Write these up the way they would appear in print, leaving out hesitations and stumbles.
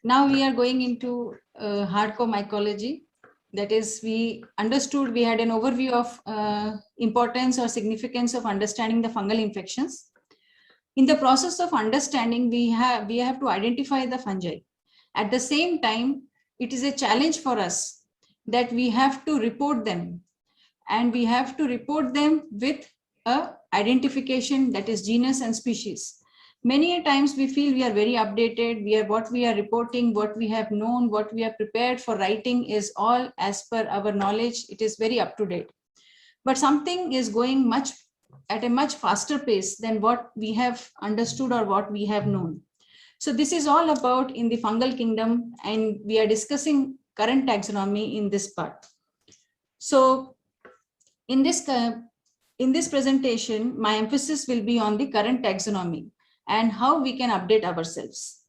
Now we are going into hardcore mycology. That is, we understood, we had an overview of importance or significance of understanding the fungal infections. In the process of understanding, we have to identify the fungi. At the same time, it is a challenge for us that we have to report them, and we have to report them with a identification, that is genus and species. Many a times we feel we are very updated, what we are reporting, what we have known, what we are prepared for writing is all as per our knowledge. It is very up to date. But something is going at a much faster pace than what we have understood or what we have known. So this is all about in the fungal kingdom, and we are discussing current taxonomy in this part. So in this presentation, my emphasis will be on the current taxonomy and how we can update ourselves.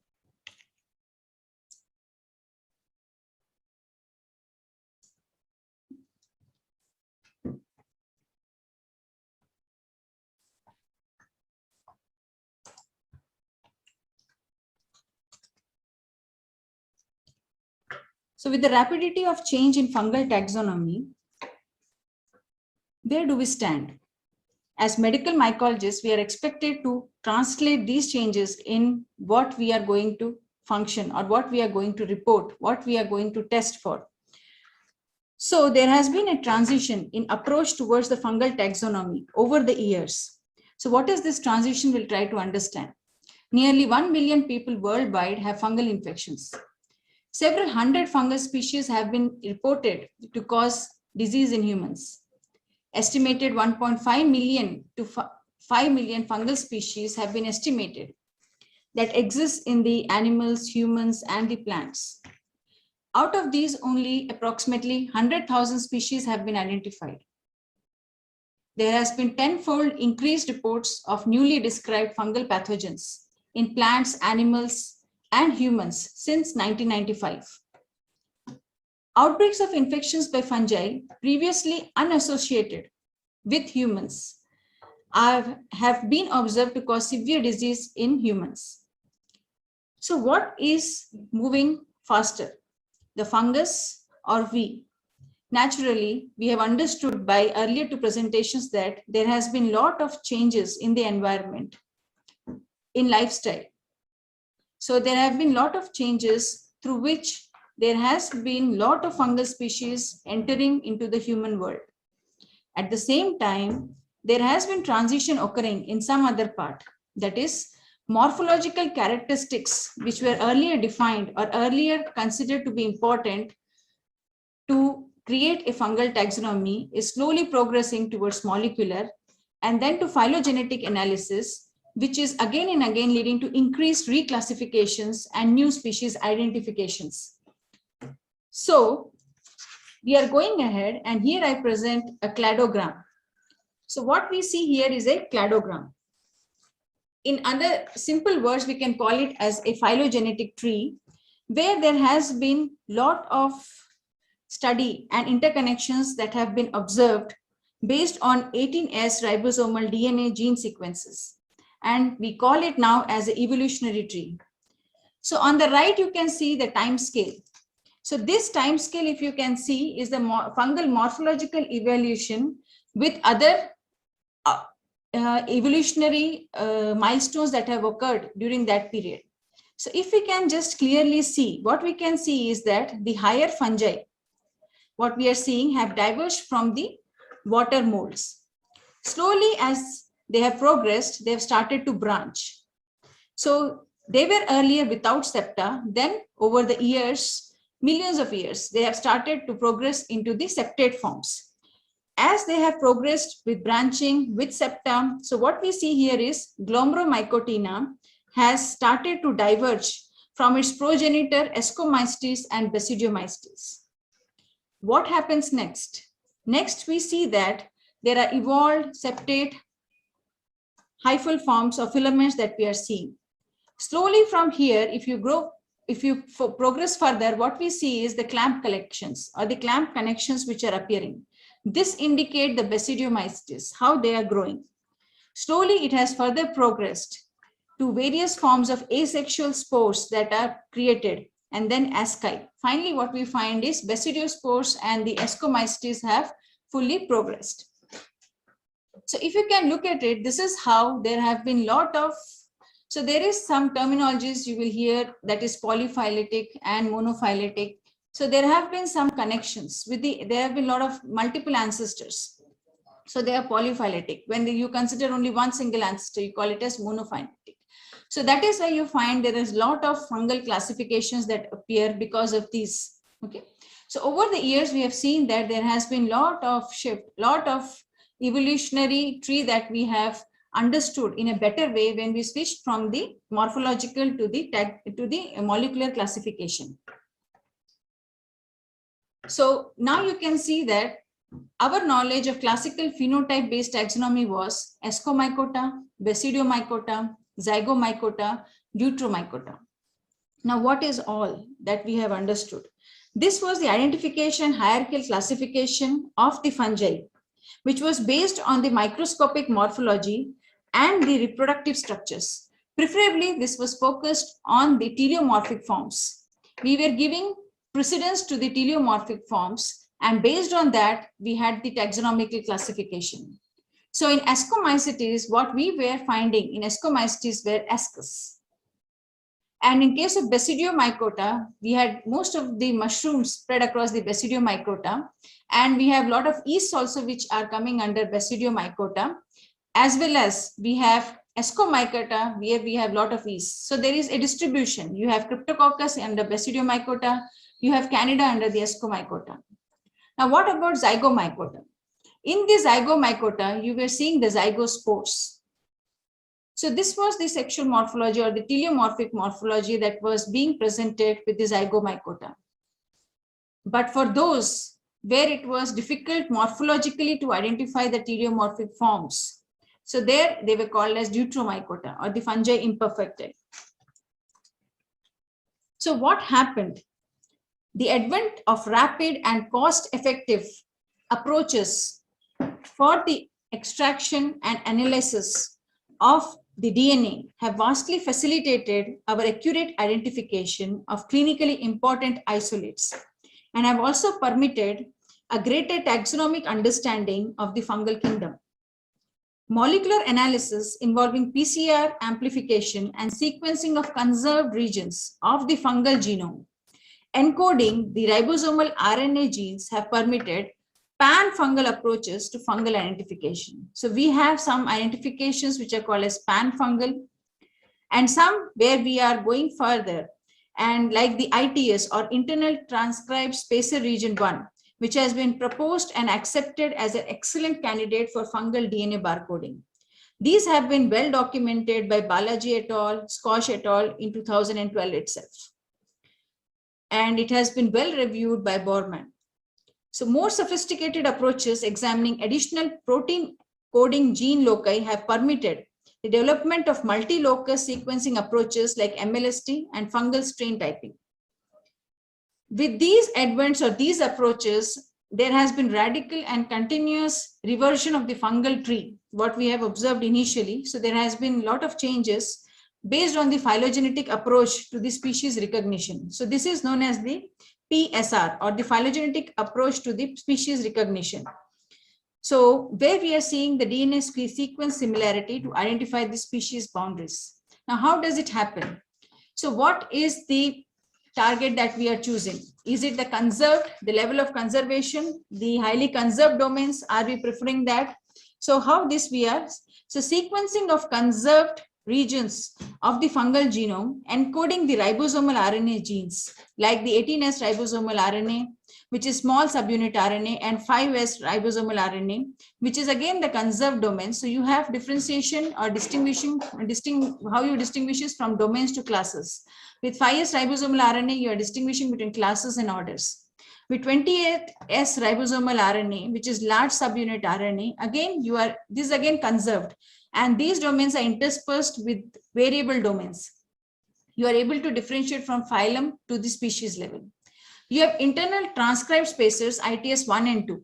So with the rapidity of change in fungal taxonomy, where do we stand? As medical mycologists, we are expected to translate these changes in what we are going to function, or what we are going to report, what we are going to test for. So there has been a transition in approach towards the fungal taxonomy over the years. So what is this transition? We'll try to understand. Nearly 1 million people worldwide have fungal infections. Several hundred fungus species have been reported to cause disease in humans. Estimated 1.5 million to 5 million fungal species have been estimated that exist in the animals, humans, and the plants. Out of these, only approximately 100,000 species have been identified. There has been tenfold increased reports of newly described fungal pathogens in plants, animals, and humans since 1995. Outbreaks of infections by fungi previously unassociated with humans have been observed to cause severe disease in humans. So what is moving faster, the fungus or we? Naturally, we have understood by earlier two presentations that there has been a lot of changes in the environment, in lifestyle. So there have been a lot of changes through which there has been a lot of fungal species entering into the human world. At the same time, there has been transition occurring in some other part, that is, morphological characteristics which were earlier defined or earlier considered to be important to create a fungal taxonomy is slowly progressing towards molecular and then to phylogenetic analysis, which is again and again leading to increased reclassifications and new species identifications. So we are going ahead, and here I present a cladogram. So what we see here is a cladogram. In other simple words, we can call it as a phylogenetic tree, where there has been a lot of study and interconnections that have been observed based on 18S ribosomal DNA gene sequences. And we call it now as an evolutionary tree. So on the right, you can see the time scale. So this time scale, if you can see, is the fungal morphological evolution with other evolutionary milestones that have occurred during that period. So if we can just clearly see, what we can see is that the higher fungi, what we are seeing, have diverged from the water molds. Slowly, as they have progressed, they have started to branch. So they were earlier without septa, then over the years, millions of years, they have started to progress into the septate forms. As they have progressed with branching, with septa, so what we see here is Glomeromycotina has started to diverge from its progenitor Ascomystis and Basidiomystis. What happens next? Next, we see that there are evolved septate hyphal forms or filaments that we are seeing. Slowly from here, if you progress further, what we see is the clamp collections or the clamp connections which are appearing. This indicate the Basidiomystis, how they are growing. Slowly, it has further progressed to various forms of asexual spores that are created and then asci. Finally, what we find is basidospores and the ascomycetes have fully progressed. So if you can look at it, this is how there have been lot of, so there is some terminologies you will hear, that is polyphyletic and monophyletic. So there have been some connections with there have been a lot of multiple ancestors. So they are polyphyletic. When you consider only one single ancestor, you call it as monophyletic. So that is why you find there is a lot of fungal classifications that appear because of these. Okay. So over the years, we have seen that there has been lot of shift, lot of evolutionary tree that we have understood in a better way when we switched from the morphological to the molecular classification. So now you can see that our knowledge of classical phenotype-based taxonomy was Ascomycota, Basidiomycota, Zygomycota, Deuteromycota. Now, what is all that we have understood? This was the identification hierarchical classification of the fungi, which was based on the microscopic morphology and the reproductive structures. Preferably, this was focused on the teleomorphic forms. We were giving precedence to the teleomorphic forms, and based on that, we had the taxonomical classification. So in Ascomycetes, what we were finding in Ascomycetes were ascus. And in case of Basidiomycota, we had most of the mushrooms spread across the Basidiomycota, and we have a lot of yeasts also which are coming under Basidiomycota, as well as we have Ascomycota where we have a lot of yeast. So there is a distribution. You have Cryptococcus under Basidiomycota, you have Candida under the Ascomycota. Now, what about Zygomycota? In the Zygomycota, you were seeing the zygospores. So this was the sexual morphology or the teleomorphic morphology that was being presented with the Zygomycota. But for those where it was difficult morphologically to identify the teleomorphic forms, so there they were called as Deuteromycota or the fungi imperfecta. So what happened? The advent of rapid and cost-effective approaches for the extraction and analysis of the DNA have vastly facilitated our accurate identification of clinically important isolates and have also permitted a greater taxonomic understanding of the fungal kingdom. Molecular analysis involving PCR amplification and sequencing of conserved regions of the fungal genome, encoding the ribosomal RNA genes, have permitted pan-fungal approaches to fungal identification. So we have some identifications which are called as pan-fungal, and some where we are going further, and like the ITS or internal transcribed spacer region 1, which has been proposed and accepted as an excellent candidate for fungal DNA barcoding. These have been well documented by Balaji et al., Scotch et al. In 2012 itself. And it has been well reviewed by Borman. So more sophisticated approaches examining additional protein coding gene loci have permitted the development of multi-locus sequencing approaches like MLST and fungal strain typing. With these advents or these approaches, there has been radical and continuous reversion of the fungal tree, what we have observed initially. So there has been a lot of changes based on the phylogenetic approach to the species recognition. So this is known as the PSR or the phylogenetic approach to the species recognition. So where we are seeing the DNA sequence similarity to identify the species boundaries. Now, how does it happen? So what is the target that we are choosing? Is it the conserved, the level of conservation, the highly conserved domains? Are we preferring that? So how this we are? So sequencing of conserved regions of the fungal genome encoding the ribosomal RNA genes like the 18S ribosomal RNA, which is small subunit RNA, and 5S ribosomal RNA, which is again the conserved domain. So you have differentiation or distinguishing, how you distinguish from domains to classes. With 5S ribosomal RNA, you are distinguishing between classes and orders. With 28S ribosomal RNA, which is large subunit RNA, again this is again conserved. And these domains are interspersed with variable domains. You are able to differentiate from phylum to the species level. You have internal transcribed spacers, ITS 1 and 2.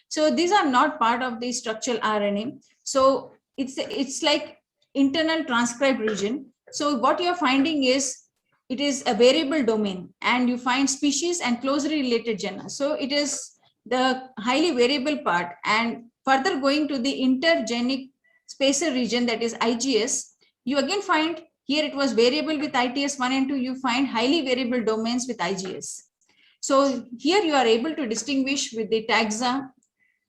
So these are not part of the structural RNA. So it's like internal transcribed region. So what you're finding is it is a variable domain, and you find species and closely related genera. So it is the highly variable part. And further going to the intergenic spacer region, that is IGS, you again find here it was variable with ITS 1 and 2, you find highly variable domains with IGS. So here you are able to distinguish with the taxa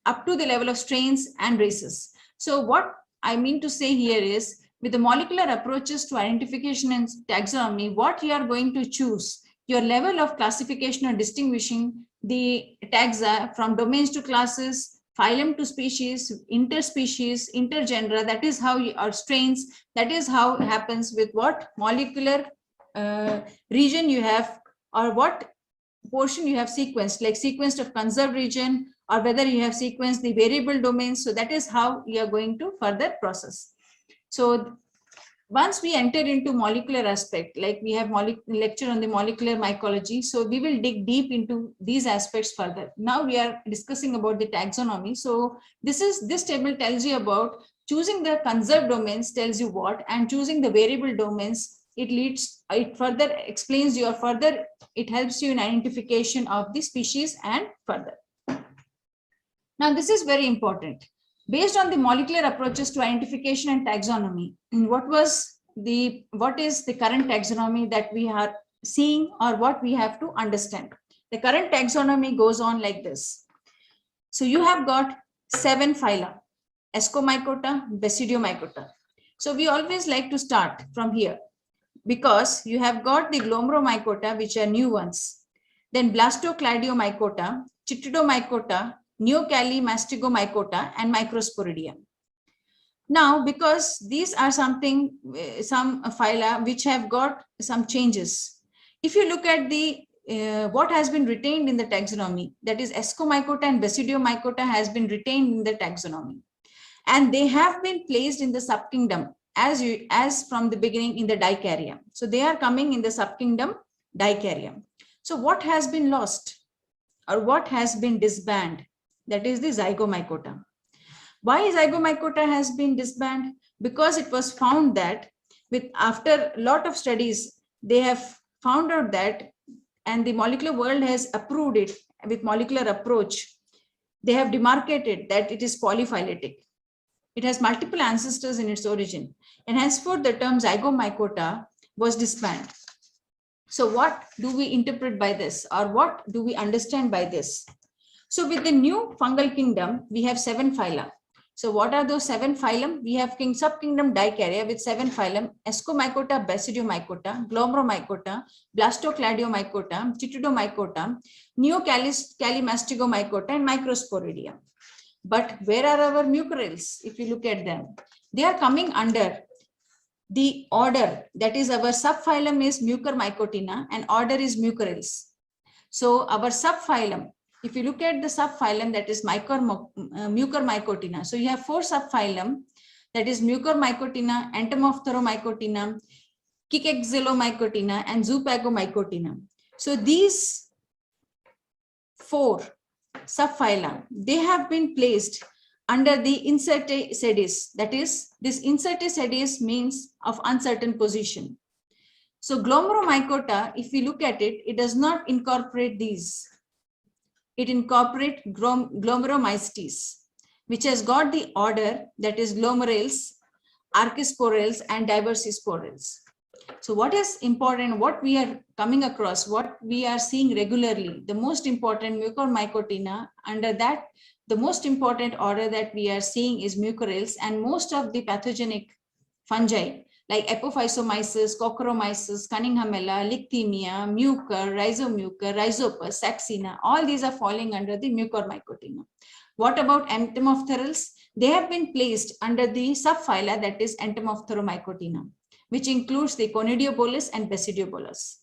up to the level of strains and races. So what I mean to say here is, with the molecular approaches to identification and taxonomy, what you are going to choose, your level of classification or distinguishing the taxa from domains to classes, phylum to species, interspecies, intergenera, that is how you, or strains, that is how it happens with what molecular region you have, or what portion you have sequenced, like sequenced of conserved region, or whether you have sequenced the variable domains. So that is how you are going to further process. So once we enter into molecular aspect, like we have lecture on the molecular mycology, so we will dig deep into these aspects further. Now we are discussing about the taxonomy. So this table tells you about choosing the conserved domains, tells you what, and choosing the variable domains, it further explains you, or further it helps you in identification of the species and further. Now this is very important. Based on the molecular approaches to identification and taxonomy, what is the current taxonomy that we are seeing, or what we have to understand? The current taxonomy goes on like this. So you have got 7 phyla: Ascomycota, Basidiomycota. So we always like to start from here, because you have got the Glomeromycota, which are new ones, then Blastocladiomycota, Chytridomycota, Neocali-Mastigomycota, and Microsporidium. Now, because these are some phyla which have got some changes. If you look at the what has been retained in the taxonomy, that is Ascomycota and Basidiomycota has been retained in the taxonomy, and they have been placed in the subkingdom as from the beginning in the Dicaria. So they are coming in the subkingdom Dicaria. So what has been lost, or what has been disbanded? That is the Zygomycota. Why Zygomycota has been disbanded? Because it was found that after a lot of studies, they have found out that, and the molecular world has approved it with molecular approach, they have demarcated that it is polyphyletic. It has multiple ancestors in its origin, and henceforth the term Zygomycota was disbanded. So what do we interpret by this, or what do we understand by this? So with the new fungal kingdom, we have 7 phyla. So what are those 7 phylum? We have subkingdom Dicaria with 7 phylum: Ascomycota, Basidiomycota, Glomeromycota, Blastocladiomycota, Chytridomycota, Neocali-Mastigomycota, and Microsporidium. But where are our mucorales? If you look at them, they are coming under the order, that is our subphylum is Mucormycotina and order is mucorales. So our subphylum, if you look at the subphylum, that is Mucormycotina. So you have 4 subphylum, that is Mucormycotina, Entomophthalomycotina, Kikexilomycotina, and Zoopagomycotina. So these 4 subphyla, they have been placed under the incertae sedis. That is, this incertae sedis means of uncertain position. So Glomeromycota, if we look at it, it does not incorporate these. It incorporates Glomeromystes, which has got the order, that is glomerales, archisporales, and diversisporales. So what is important, what we are coming across, what we are seeing regularly, the most important Mucormycotina, under that, the most important order that we are seeing is mucorales, and most of the pathogenic fungi like Apophysomyces, Cocchromyces, Cunninghamella, Lichthemia, Mucor, Rhizomucor, Rhizopus, Saxina, all these are falling under the Mucormycotina. What about Entomophthalus? They have been placed under the subphyla, that is Entomophthalomycotina, which includes the Conidiobolus and Basidiobolus.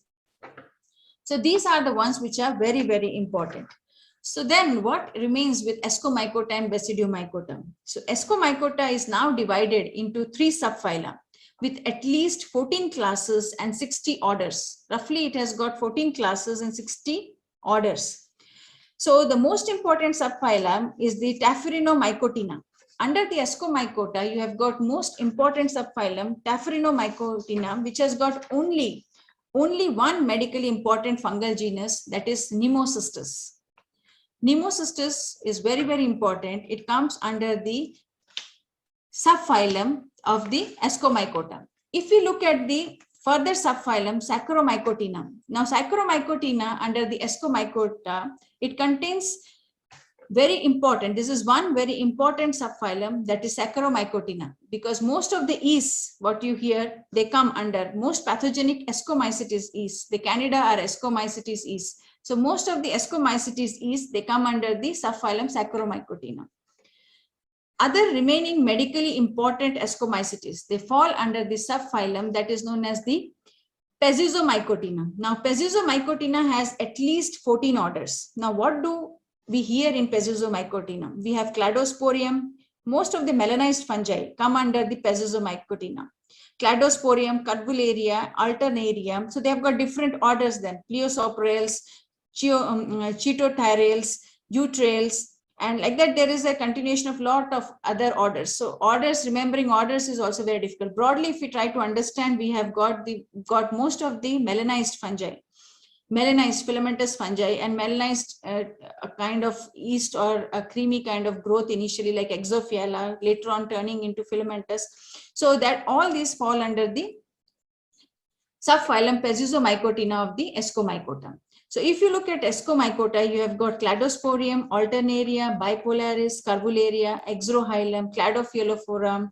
So these are the ones which are very, very important. So then what remains with Ascomycota and Basidiomycota? So Ascomycota is now divided into 3 subphyla with at least 14 classes and 60 orders. Roughly it has got 14 classes and 60 orders. So the most important subphylum is the Tapherinomycotina. Under the Ascomycota, you have got most important subphylum Tapherinomycotina, which has got only only one medically important fungal genus, that is Nemocystis. Nemocystis is very, very important. It comes under the subphylum of the Ascomycota. If we look at the further subphylum, Saccharomycotina. Now, Saccharomycotina under the Ascomycota, it contains very important, this is one very important subphylum, that is Saccharomycotina, because most of the yeasts, what you hear, they come under most pathogenic Ascomycetes yeast. The Candida are Ascomycetes yeast. So most of the Ascomycetes yeast, they come under the subphylum Saccharomycotina. Other remaining medically important Ascomycetes, they fall under the subphylum that is known as the Pezizomycotina. Now, Pezizomycotina has at least 14 orders. Now, what do we hear in Pezizomycotina? We have Cladosporium. Most of the melanized fungi come under the Pezizomycotina. Cladosporium, Curvularia, Alternarium. So they have got different orders then. Pleosoprales, Chitotyreales, Eutrails, and like that there is a continuation of lot of other orders. So orders, remembering orders is also very difficult. Broadly, if we try to understand, we have got most of the melanized fungi. Melanized filamentous fungi and melanized a kind of yeast or a creamy kind of growth initially like Exophiala, later on turning into filamentous. So that all these fall under the subphylum Pezizomycotina of the Ascomycota. So if you look at Ascomycota, you have got Cladosporium, Alternaria, Bipolaris, Curvularia, Exrohylum, Cladophilophora,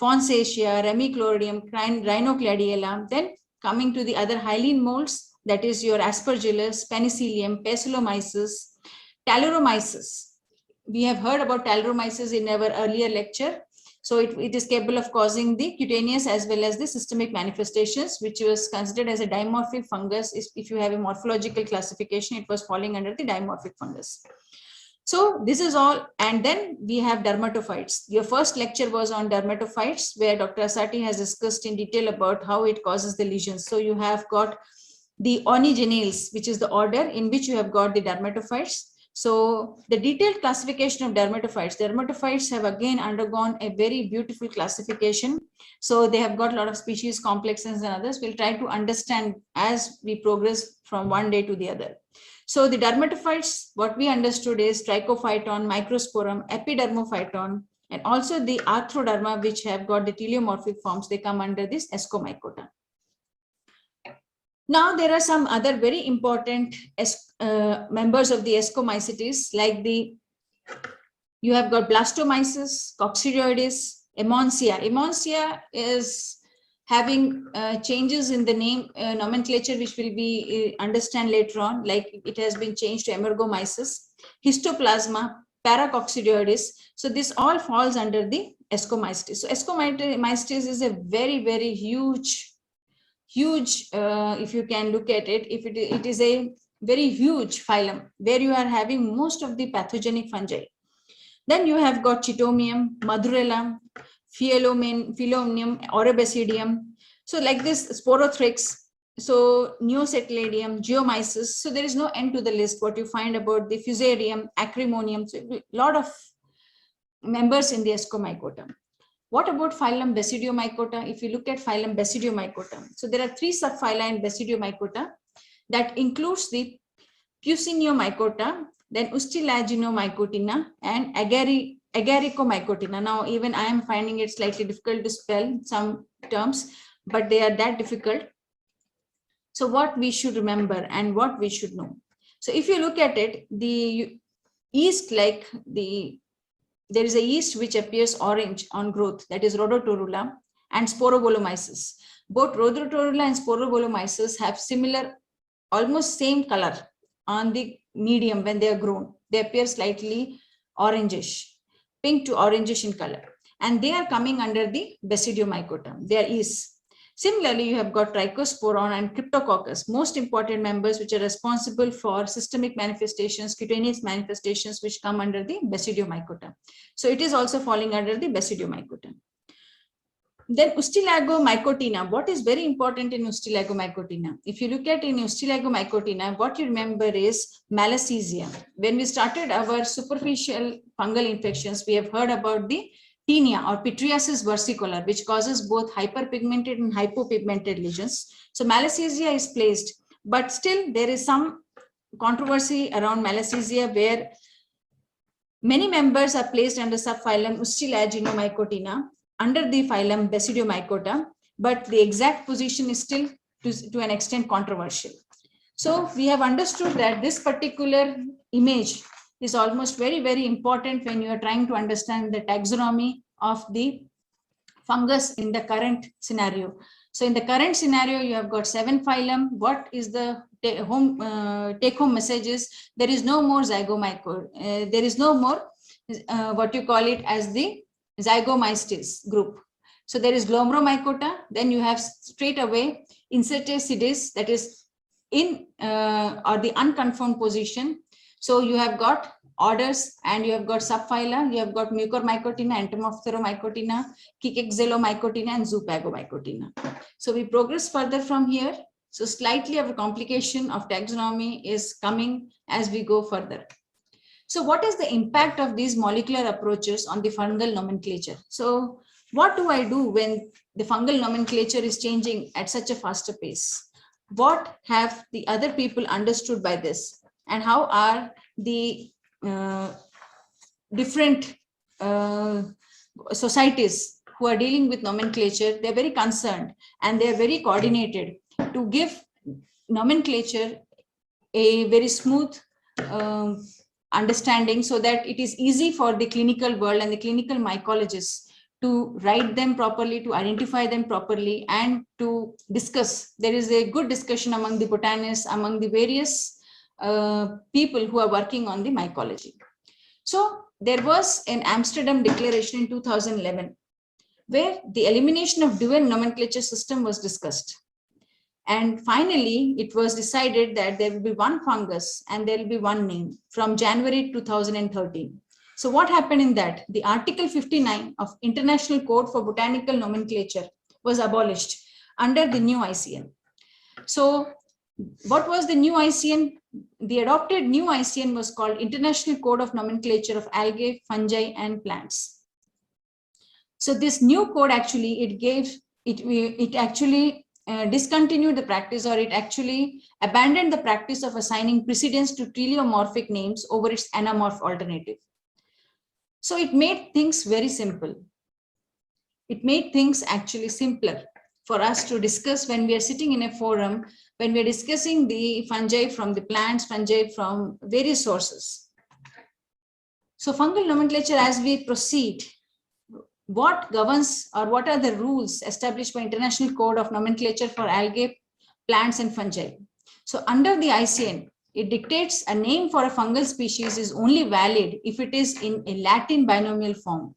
Fonsacia, Remichloridium, Rhinocladiella. Then coming to the other hyaline molds, that is your Aspergillus, Penicillium, Paecilomyces, Talaromyces. We have heard about Talaromyces in our earlier lecture. So it is capable of causing the cutaneous as well as the systemic manifestations, which was considered as a dimorphic fungus. If you have a morphological classification, it was falling under the dimorphic fungus. So this is all. And then we have dermatophytes. Your first lecture was on dermatophytes, where Dr. Asati has discussed in detail about how it causes the lesions. So you have got the Onigenales, which is the order in which you have got the dermatophytes. So the detailed classification of dermatophytes have again undergone a very beautiful classification. So they have got a lot of species complexes and others. We'll try to understand as we progress from one day to the other. So the dermatophytes, what we understood is Trichophyton, Microsporum, Epidermophyton, and also the Arthroderma, which have got the teleomorphic forms. They come under this Ascomycota. Now, there are some other very important members of the Ascomycetes, like you have got Blastomyces, Coccidioides, Emmonsia. Emmonsia is having changes in the name nomenclature, which will be understand later on, like it has been changed to Emergomyces, Histoplasma, Paracoccidioides. So this all falls under the Ascomycetes. So Ascomycetes is a very, very huge, if you can look at it, it is a very huge phylum where you are having most of the pathogenic fungi. Then you have got Chitomium, Madurella, Philomnium, Oribasidium. So like this, Sporothrix, so Neocetladium, Geomyces. So there is no end to the list what you find about the Fusarium, Acrimonium. So a lot of members in the Ascomycota. What about phylum Basidiomycota? If you look at phylum Basidiomycota, so there are 3 subphyla in Basidiomycota. That includes the Puciniomycota, then Ustilaginomycotina, and Agaricomycotina. Now, even I am finding it slightly difficult to spell some terms, but they are that difficult. So what we should remember and what we should know. So if you look at it, the yeast, like there is a yeast which appears orange on growth, that is Rhodotorula and Sporobolomyces. Both Rhodotorula and Sporobolomyces have similar, almost same color on the medium when they are grown. They appear slightly orangish, pink to orangish in color. And they are coming under the Basidiomycota. They are yeast. Similarly, you have got Trichosporon and Cryptococcus, most important members which are responsible for systemic manifestations, cutaneous manifestations, which come under the Basidiomycota. So it is also falling under the Basidiomycota. Then Ustilagomycotina. What is very important in Ustilagomycotina? If you look at in Ustilagomycotina, what you remember is Malassezia. When we started our superficial fungal infections, we have heard about the or pityriasis versicolor, which causes both hyperpigmented and hypopigmented lesions. So malassezia is placed, but still there is some controversy around malassezia where many members are placed under subphylum Ustilaginomycotina under the phylum Basidiomycota, but the exact position is still to an extent controversial. So we have understood that this particular image is almost very, very important when you are trying to understand the taxonomy of the fungus in the current scenario. So in the current scenario, you have got 7 phylum. What is the take-home message is there is no more zygomycota. There is no more what you call it as the zygomystis group. So there is glomeromycota. Then you have straight away Incertacidis, that is in or the unconfirmed position. So you have got orders and you have got subphyla. You have got Mucormycotina, Entomopteromycotina, Kikexelomycotina, and Zoopagomycotina. So we progress further from here. So slightly of a complication of taxonomy is coming as we go further. So what is the impact of these molecular approaches on the fungal nomenclature? So what do I do when the fungal nomenclature is changing at such a faster pace? What have the other people understood by this? And how are the different societies who are dealing with nomenclature? They're very concerned and they're very coordinated to give nomenclature a very smooth understanding so that it is easy for the clinical world and the clinical mycologists to write them properly, to identify them properly, and to discuss. There is a good discussion among the botanists, among the various people who are working on the mycology. So there was an Amsterdam Declaration in 2011, where the elimination of dual nomenclature system was discussed. And finally, it was decided that there will be one fungus and there will be one name from January 2013. So what happened in that? The Article 59 of International Code for Botanical Nomenclature was abolished under the new ICN. So what was the new ICN? The adopted new ICN was called International Code of Nomenclature of Algae, Fungi, and Plants. So this new code actually, it actually discontinued the practice, or it actually abandoned the practice of assigning precedence to teleomorphic names over its anamorph alternative. So it made things very simple. It made things actually simpler for us to discuss when we are sitting in a forum, when we are discussing the fungi from the plants, fungi from various sources. So fungal nomenclature, as we proceed, what governs or what are the rules established by International Code of Nomenclature for algae, plants, and fungi? So under the ICN, it dictates a name for a fungal species is only valid if it is in a Latin binomial form.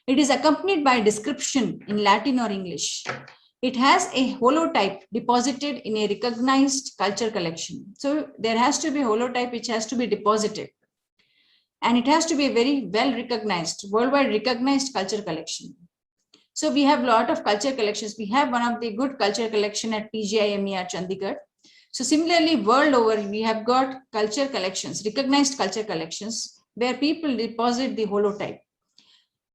It is accompanied by a description in Latin or English. It has a holotype deposited in a recognized culture collection. So there has to be a holotype which has to be deposited. And it has to be a very well recognized, worldwide recognized culture collection. So we have a lot of culture collections. We have one of the good culture collection at PGIMER Chandigarh. So similarly, world over, we have got culture collections, recognized culture collections, where people deposit the holotype.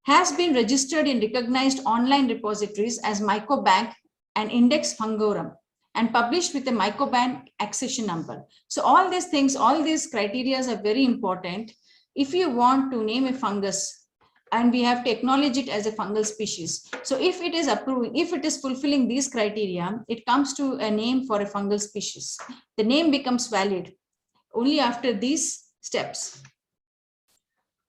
Has been registered in recognized online repositories as MycoBank and Index Fungorum, and published with a MycoBank accession number. So all these things, all these criteria are very important if you want to name a fungus, and we have to acknowledge it as a fungal species. So if it is approving, if it is fulfilling these criteria, it comes to a name for a fungal species. The name becomes valid only after these steps.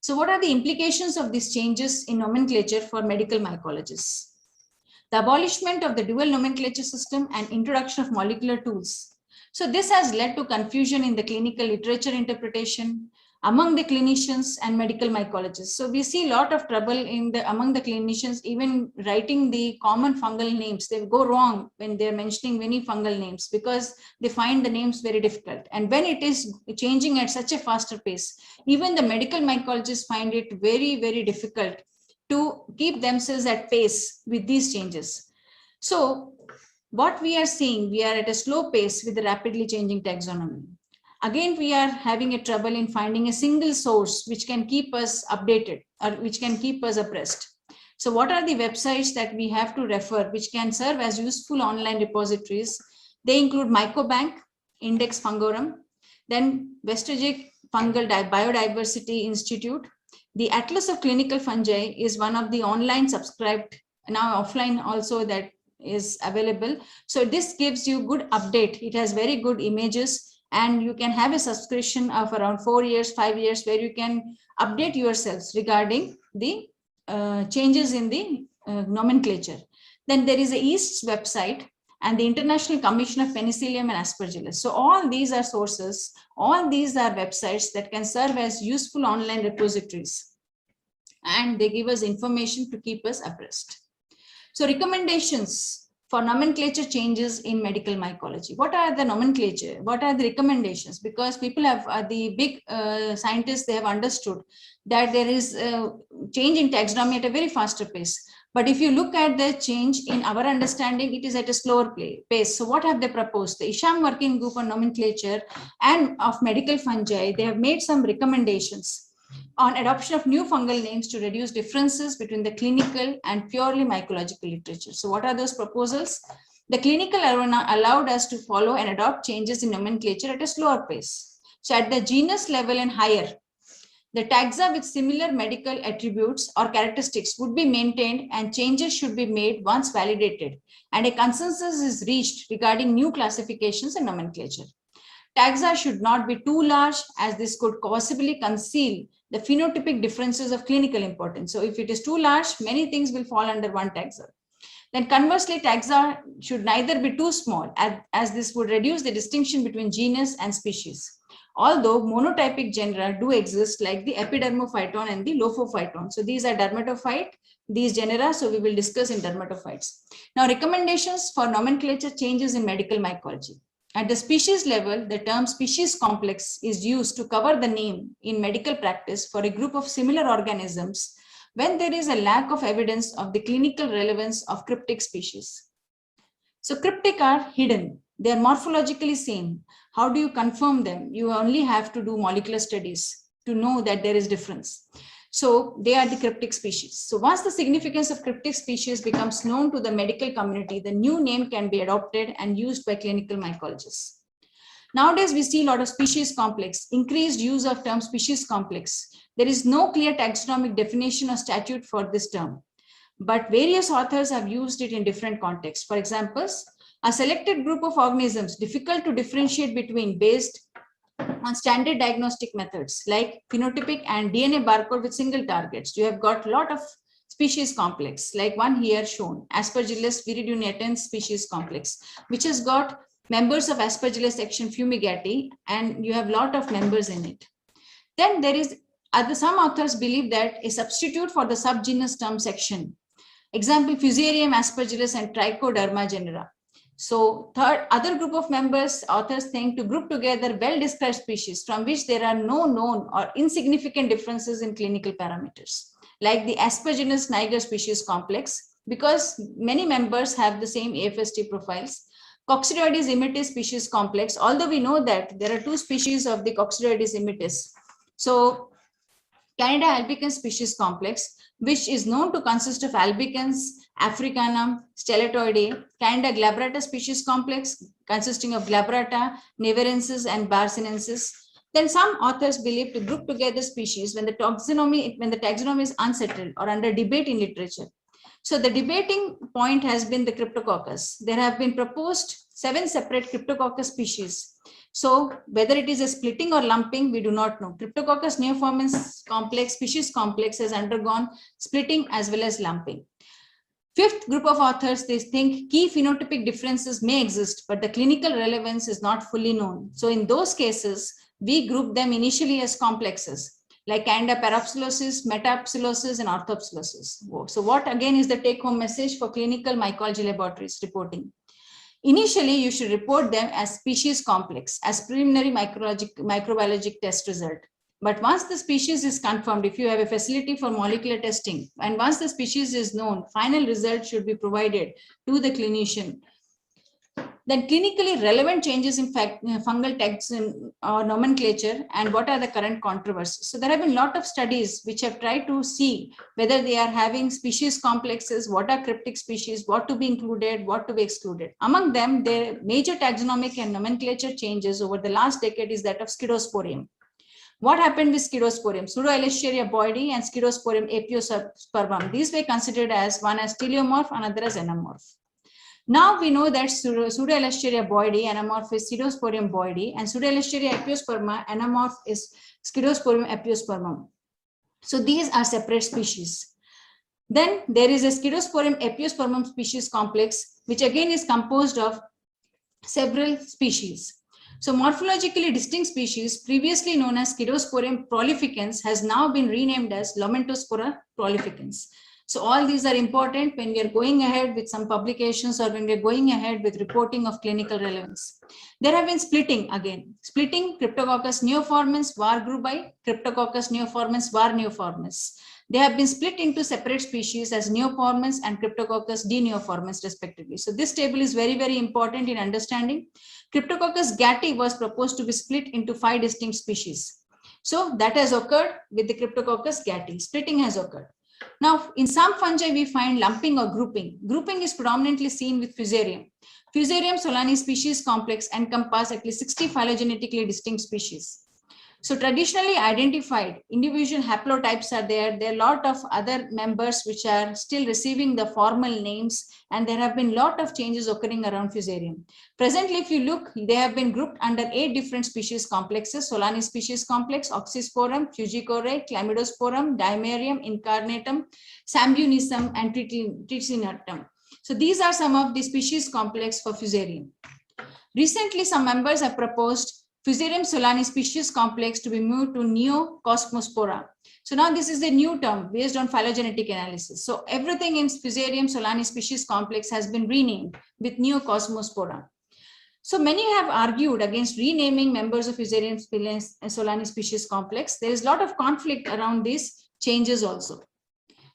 So what are the implications of these changes in nomenclature for medical mycologists? The abolishment of the dual nomenclature system and introduction of molecular tools. So this has led to confusion in the clinical literature interpretation among the clinicians and medical mycologists. So we see a lot of trouble among the clinicians, even writing the common fungal names. They go wrong when they're mentioning many fungal names because they find the names very difficult. And when it is changing at such a faster pace, even the medical mycologists find it very, very difficult to keep themselves at pace with these changes. So what we are seeing, we are at a slow pace with the rapidly changing taxonomy. Again, we are having a trouble in finding a single source which can keep us updated or which can keep us abreast. So what are the websites that we have to refer, which can serve as useful online repositories? They include MycoBank, Index Fungorum, then Westerdijk Fungal Biodiversity Institute. The Atlas of Clinical Fungi is one of the online subscribed, now offline also, that is available. So this gives you good update. It has very good images, and you can have a subscription of around 4 years, 5 years, where you can update yourselves regarding the changes in the nomenclature. Then there is a EAST's website and the International Commission of Penicillium and Aspergillus. So all these are sources, all these are websites that can serve as useful online repositories, and they give us information to keep us abreast. So recommendations for nomenclature changes in medical mycology. What are the nomenclature? What are the recommendations? Because people have, the big scientists, they have understood that there is a change in taxonomy at a very faster pace. But if you look at the change in our understanding, it is at a slower pace. So what have they proposed? The ISHAM Working Group on Nomenclature and of Medical Fungi, they have made some recommendations on adoption of new fungal names to reduce differences between the clinical and purely mycological literature. So what are those proposals? The clinical arena allowed us to follow and adopt changes in nomenclature at a slower pace. So at the genus level and higher, the taxa with similar medical attributes or characteristics would be maintained, and changes should be made once validated, and a consensus is reached regarding new classifications and nomenclature. Taxa should not be too large, as this could possibly conceal the phenotypic differences of clinical importance. So if it is too large, many things will fall under one taxa. Then conversely, taxa should neither be too small, as this would reduce the distinction between genus and species. Although monotypic genera do exist, like the epidermophyton and the lophophyton. So these are dermatophyte, these genera, so we will discuss in dermatophytes. Now, recommendations for nomenclature changes in medical mycology. At the species level, the term species complex is used to cover the name in medical practice for a group of similar organisms when there is a lack of evidence of the clinical relevance of cryptic species. So cryptic are hidden. They are morphologically same. How do you confirm them? You only have to do molecular studies to know that there is difference. So they are the cryptic species. So once the significance of cryptic species becomes known to the medical community, the new name can be adopted and used by clinical mycologists. Nowadays, we see a lot of species complex, increased use of term species complex. There is no clear taxonomic definition or statute for this term, but various authors have used it in different contexts. For example, a selected group of organisms difficult to differentiate between based on standard diagnostic methods like phenotypic and DNA barcode with single targets. You have got a lot of species complex, like one here shown, Aspergillus viridionatans species complex, which has got members of Aspergillus section fumigati, and you have a lot of members in it. Then there is some authors believe that a substitute for the subgenus term section, example Fusarium aspergillus and Trichoderma genera. So other group of members, authors think to group together well-described species from which there are no known or insignificant differences in clinical parameters, like the Aspergillus niger species complex, because many members have the same AFST profiles. Coccidioides immitis species complex, although we know that there are 2 species of the Coccidioides immitis. So Canada albicans species complex, which is known to consist of albicans, Africanum, Stellatoideae, Canada glabrata species complex consisting of glabrata, nevarensis, and barcinensis. Then some authors believe to group together species when the taxonomy is unsettled or under debate in literature. So the debating point has been the Cryptococcus. There have been proposed 7 separate Cryptococcus species. So whether it is a splitting or lumping, we do not know. Cryptococcus neoformans complex, species complex has undergone splitting as well as lumping. 5th group of authors, they think key phenotypic differences may exist, but the clinical relevance is not fully known. So in those cases, we group them initially as complexes, like Candida parapsilosis, metapsilosis, and orthopsilosis. So what again is the take-home message for clinical mycology laboratories reporting? Initially, you should report them as species complex, as preliminary microbiologic test result. But once the species is confirmed, if you have a facility for molecular testing, and once the species is known, final result should be provided to the clinician Then clinically relevant changes in fungal taxon or nomenclature, and what are the current controversies. So there have been a lot of studies which have tried to see whether they are having species complexes, what are cryptic species, what to be included, what to be excluded. Among them, the major taxonomic and nomenclature changes over the last decade is that of Scedosporium. What happened with Scedosporium? Pseudo-Escherichia boydii and Scedosporium apiospermum. These were considered as one as teleomorph, another as anamorph. Now we know that Pseudo-Escherichia boydii, anamorph is Scedosporium boydii, and Pseudo-Escherichia apiosperma, anamorph is Scedosporium apiospermum. So these are separate species. Then there is a Scedosporium apiospermum species complex, which again is composed of several species. So morphologically distinct species, previously known as Scedosporium prolificans, has now been renamed as Lomentospora prolificans. So all these are important when we are going ahead with some publications or when we are going ahead with reporting of clinical relevance. There have been splitting again. Splitting Cryptococcus neoformans var grubai, Cryptococcus neoformans var neoformans. They have been split into separate species as neoformans and Cryptococcus deneoformans respectively. So this table is very, very important in understanding. Cryptococcus gattii was proposed to be split into 5 distinct species. So that has occurred with the Cryptococcus gattii. Splitting has occurred. Now, in some fungi, we find lumping or grouping. Grouping is predominantly seen with Fusarium. Fusarium solani species complex encompass at least 60 phylogenetically distinct species. So traditionally identified individual haplotypes are there. There are a lot of other members which are still receiving the formal names, and there have been a lot of changes occurring around Fusarium. Presently, if you look, they have been grouped under 8 different species complexes: Solani species complex, Oxysporum, Fujicore, Chlamydosporum, Dimerium, Incarnatum, Sambunisum, and Tricinatum. So these are some of the species complex for Fusarium. Recently, some members have proposed Fusarium solani species complex to be moved to Neocosmospora. So now this is the new term based on phylogenetic analysis. So everything in Fusarium solani species complex has been renamed with Neocosmospora. So many have argued against renaming members of Fusarium solani species complex. There is a lot of conflict around these changes also.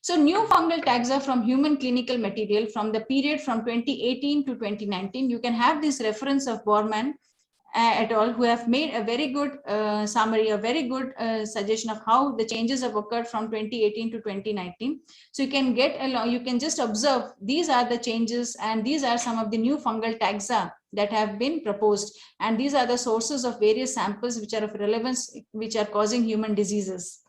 So new fungal taxa from human clinical material from the period from 2018 to 2019, you can have this reference of Borman et al., who have made a very good summary, a very good suggestion of how the changes have occurred from 2018 to 2019. So you can get along, you can just observe these are the changes, and these are some of the new fungal taxa that have been proposed, and these are the sources of various samples which are of relevance, which are causing human diseases.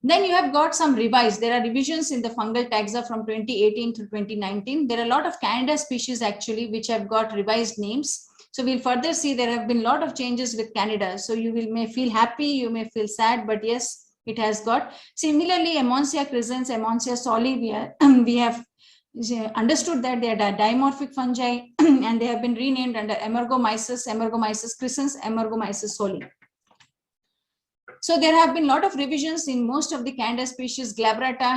Then you have got some revised. There are revisions in the fungal taxa from 2018 to 2019. There are a lot of Canada species actually which have got revised names. So we'll further see there have been a lot of changes with Canada. So you may feel happy, you may feel sad, but yes, it has got. Similarly, Emonsia crescens, Emonsia soli, we have understood that they are dimorphic fungi and they have been renamed under Emergomyces, Emergomyces crescens, Emergomyces soli. So there have been a lot of revisions in most of the Canada species: Glabrata,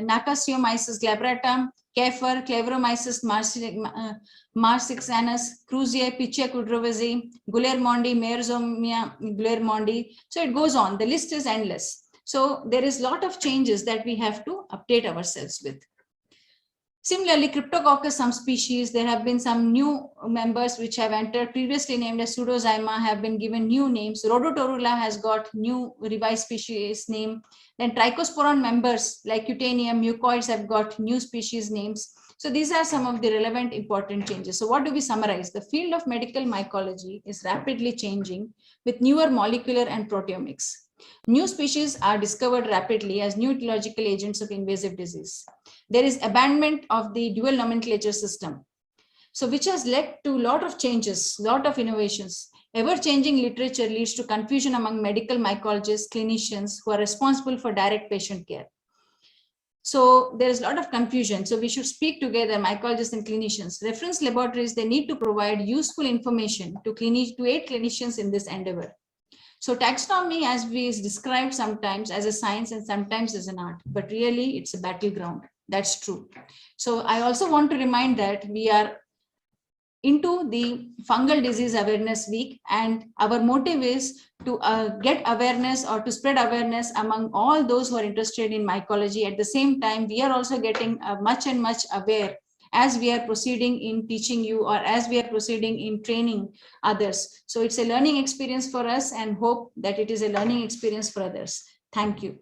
Nacasiomyces glabrata, Kafer, Cleveromyces marcixanus, Cruziae, Pichia kudrovazi, Guillermondi, Meyersomia Guillermondi. So it goes on. The list is endless. So there is a lot of changes that we have to update ourselves with. Similarly, Cryptococcus, some species, there have been some new members which have entered, previously named as Pseudozyma, have been given new names. Rhodotorula has got new revised species name. Then Trichosporon members like Cutaneum, mucoids have got new species names. So these are some of the relevant important changes. So what do we summarize? The field of medical mycology is rapidly changing with newer molecular and proteomics. New species are discovered rapidly as new ecological agents of invasive disease. There is abandonment of the dual nomenclature system, so which has led to a lot of changes, lot of innovations. Ever-changing literature leads to confusion among medical mycologists, clinicians who are responsible for direct patient care. So there is a lot of confusion. So we should speak together, mycologists and clinicians. Reference laboratories, they need to provide useful information to aid clinicians in this endeavor. So taxonomy, as we is described sometimes as a science and sometimes as an art, but really it's a battleground. That's true. So I also want to remind that we are into the Fungal Disease Awareness Week, and our motive is to get awareness or to spread awareness among all those who are interested in mycology. At the same time, we are also getting much aware as we are proceeding in teaching you or as we are proceeding in training others. So it's a learning experience for us and hope that it is a learning experience for others. Thank you.